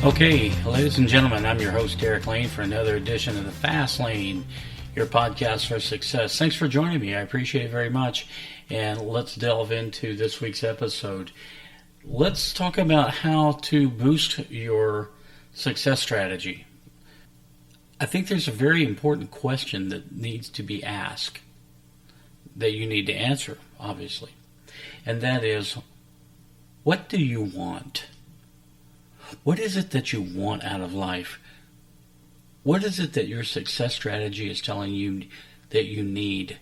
Okay, ladies and gentlemen, I'm your host, Derek Lane, for another edition of the Fast Lane, your podcast for success. Thanks for joining me. I appreciate it very much. And let's delve into this week's episode. Let's talk about how to boost your success strategy. I think there's a very important question that needs to be asked that you need to answer, obviously. And that is, what do you want? What is it that you want out of life? What is it that your success strategy is telling you that you need?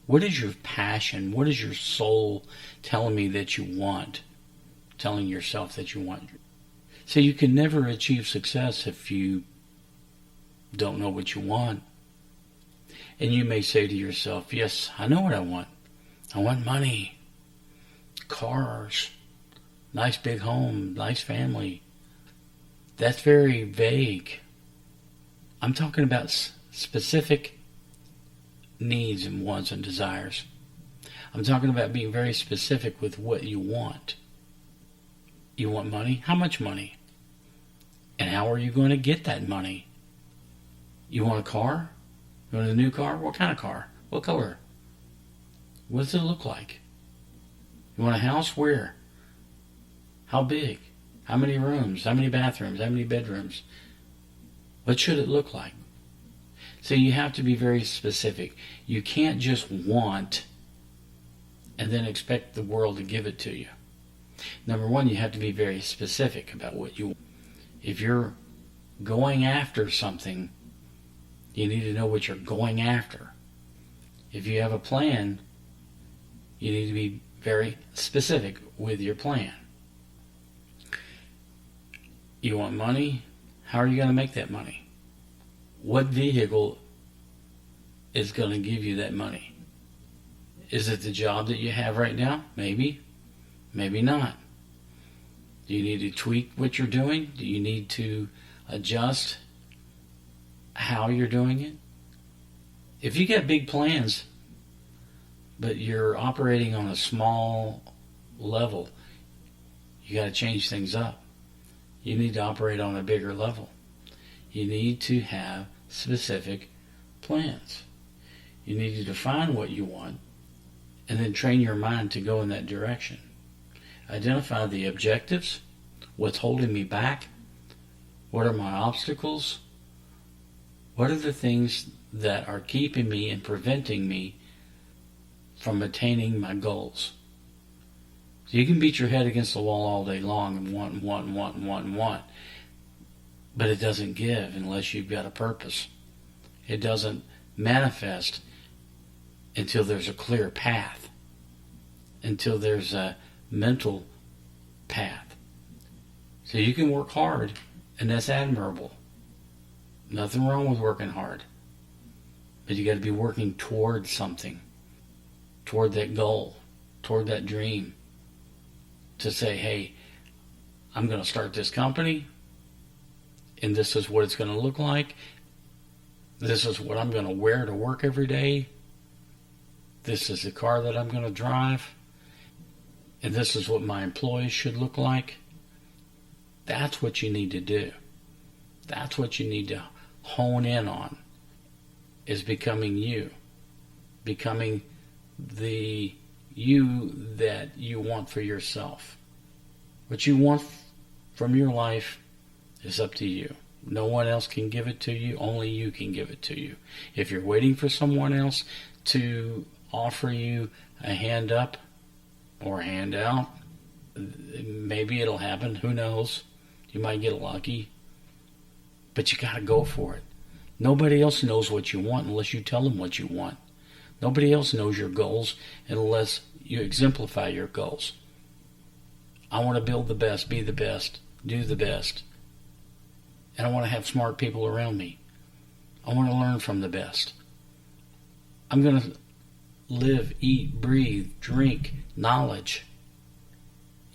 What is your passion? What is your soul telling me that you want? Telling yourself that you want? So you can never achieve success if you don't know what you want. And you may say to yourself, yes, I know what I want. I want money, cars, nice big home, nice family. That's very vague. I'm talking about specific needs and wants and desires. I'm talking about being very specific with what you want. You want money? How much money? And how are you going to get that money? You want a car? You want a new car? What kind of car? What color? What does it look like? You want a house? Where? How big? How many rooms? How many bathrooms? How many bedrooms? What should it look like? So you have to be very specific. You can't just want and then expect the world to give it to you. Number one, you have to be very specific about what you want. If you're going after something, you need to know what you're going after. If you have a plan, you need to be very specific with your plan. You want money? How are you going to make that money? What vehicle is going to give you that money? Is it the job that you have right now? Maybe. Maybe not. Do you need to tweak what you're doing? Do you need to adjust how you're doing it? If you got big plans, but you're operating on a small level, you got to change things up. You need to operate on a bigger level. You need to have specific plans. You need to define what you want and then train your mind to go in that direction. Identify the objectives. What's holding me back? What are my obstacles? What are the things that are keeping me and preventing me from attaining my goals? So you can beat your head against the wall all day long and want. But it doesn't give unless you've got a purpose. It doesn't manifest until there's a clear path, until there's a mental path. So you can work hard, and that's admirable. Nothing wrong with working hard. But you got to be working toward something, toward that goal, toward that dream. To say, hey, I'm going to start this company, and this is what it's going to look like. This is what I'm going to wear to work every day. This is the car that I'm going to drive. And this is what my employees should look like. That's what you need to do. That's what you need to hone in on, is becoming you. Becoming the you that you want for yourself. What you want from your life is up to you. No one else can give it to you. Only you can give it to you. If you're waiting for someone else to offer you a hand up or a hand out, maybe it'll happen. Who knows? You might get lucky. But you got to go for it. Nobody else knows what you want unless you tell them what you want. Nobody else knows your goals unless you exemplify your goals. I want to build the best, be the best, do the best. And I want to have smart people around me. I want to learn from the best. I'm going to live, eat, breathe, drink knowledge.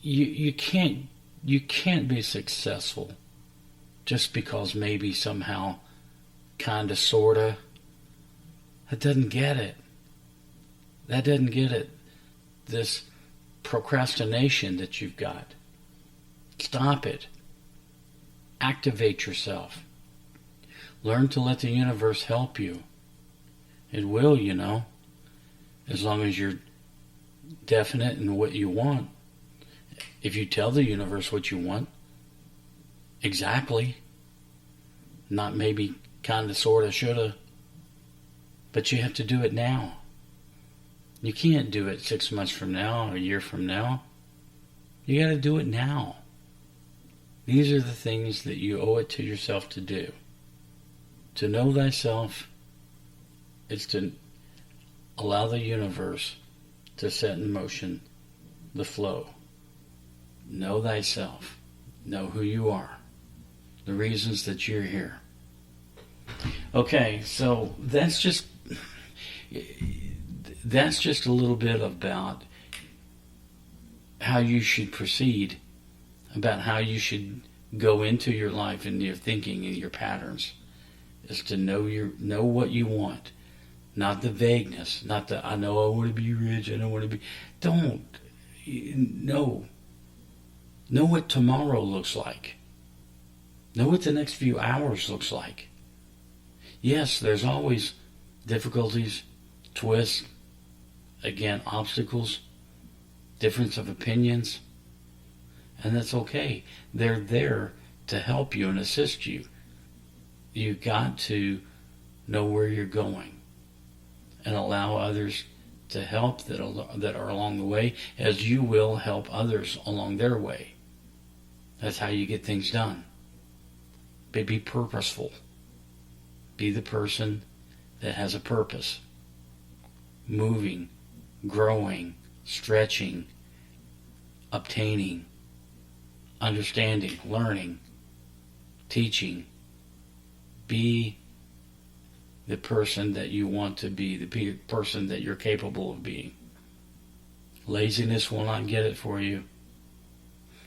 You can't be successful just because maybe somehow, kinda, sorta. That doesn't get it. That doesn't get it. This procrastination that you've got. Stop it. Activate yourself. Learn to let the universe help you. It will, as long as you're definite in what you want. If you tell the universe what you want, exactly, not maybe, kinda, sorta, shoulda, but you have to do it now. You can't do it 6 months from now or a year from now. You got to do it now. These are the things that you owe it to yourself to do. To know thyself is to allow the universe to set in motion the flow. Know thyself. Know who you are. The reasons that you're here. Okay, so that's just a little bit about how you should proceed, about how you should go into your life and your thinking and your patterns, is to know what you want, not the vagueness, not the I know I want to be rich, I don't want to be. Don't. Know what tomorrow looks like. Know what the next few hours looks like. Yes, there's always difficulties, twists, again, obstacles, difference of opinions, and that's okay. They're there to help you and assist you. You've got to know where you're going and allow others to help that are along the way, as you will help others along their way. That's how you get things done. But be purposeful. Be the person that has a purpose. Moving, growing, stretching, obtaining, understanding, learning, teaching. Be the person that you want to be, the person that you're capable of being. Laziness will not get it for you.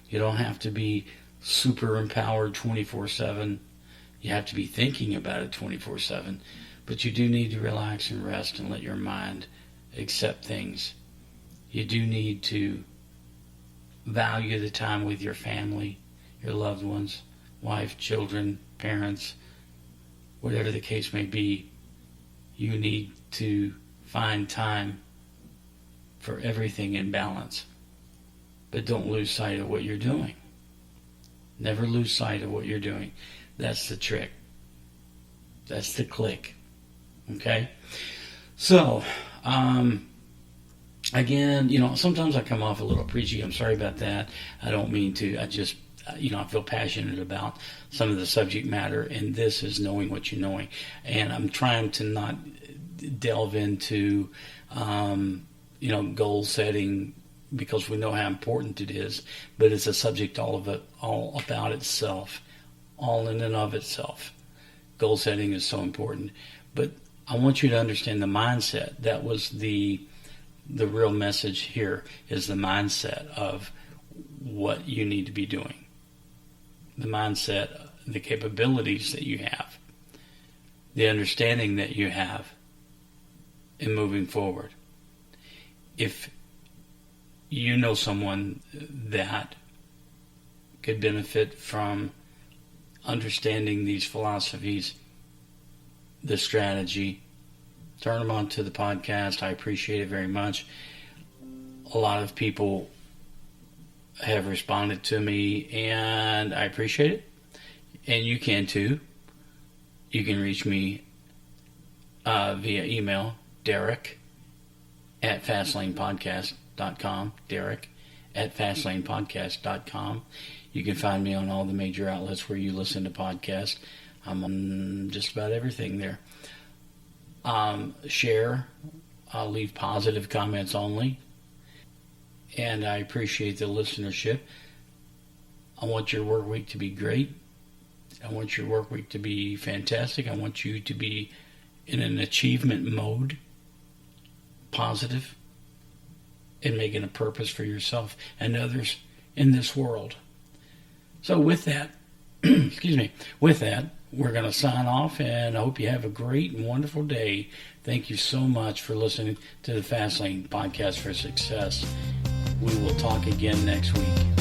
You don't have to be super empowered 24/7. You have to be thinking about it 24/7. But you do need to relax and rest and let your mind accept things. You do need to value the time with your family, your loved ones, wife, children, parents, whatever the case may be. You need to find time for everything in balance. But don't lose sight of what you're doing. Never lose sight of what you're doing. That's the trick. That's the click. Okay? So, again, sometimes I come off a little preachy. I'm sorry about that. I don't mean to. I just, I feel passionate about some of the subject matter, and this is knowing what you're knowing. And I'm trying to not delve into, goal setting, because we know how important it is, but it's a subject all about itself, all in and of itself. Goal setting is so important. But I want you to understand the mindset. That was the real message here, is the mindset of what you need to be doing. The mindset, the capabilities that you have, the understanding that you have in moving forward. If you know someone that could benefit from understanding these philosophies, the strategy, turn them on to the podcast. I appreciate it very much. A lot of people have responded to me, and I appreciate it. And you can too. You can reach me via email, Derek@FastlanePodcast.com. Derek@FastlanePodcast.com. You can find me on all the major outlets where you listen to podcasts. I'm on just about everything there. Share. I'll leave positive comments only. And I appreciate the listenership. I want your work week to be great. I want your work week to be fantastic. I want you to be in an achievement mode, positive, and making a purpose for yourself and others in this world. So with that, with that, we're going to sign off, and I hope you have a great and wonderful day. Thank you so much for listening to the Fastlane Podcast for Success. We will talk again next week.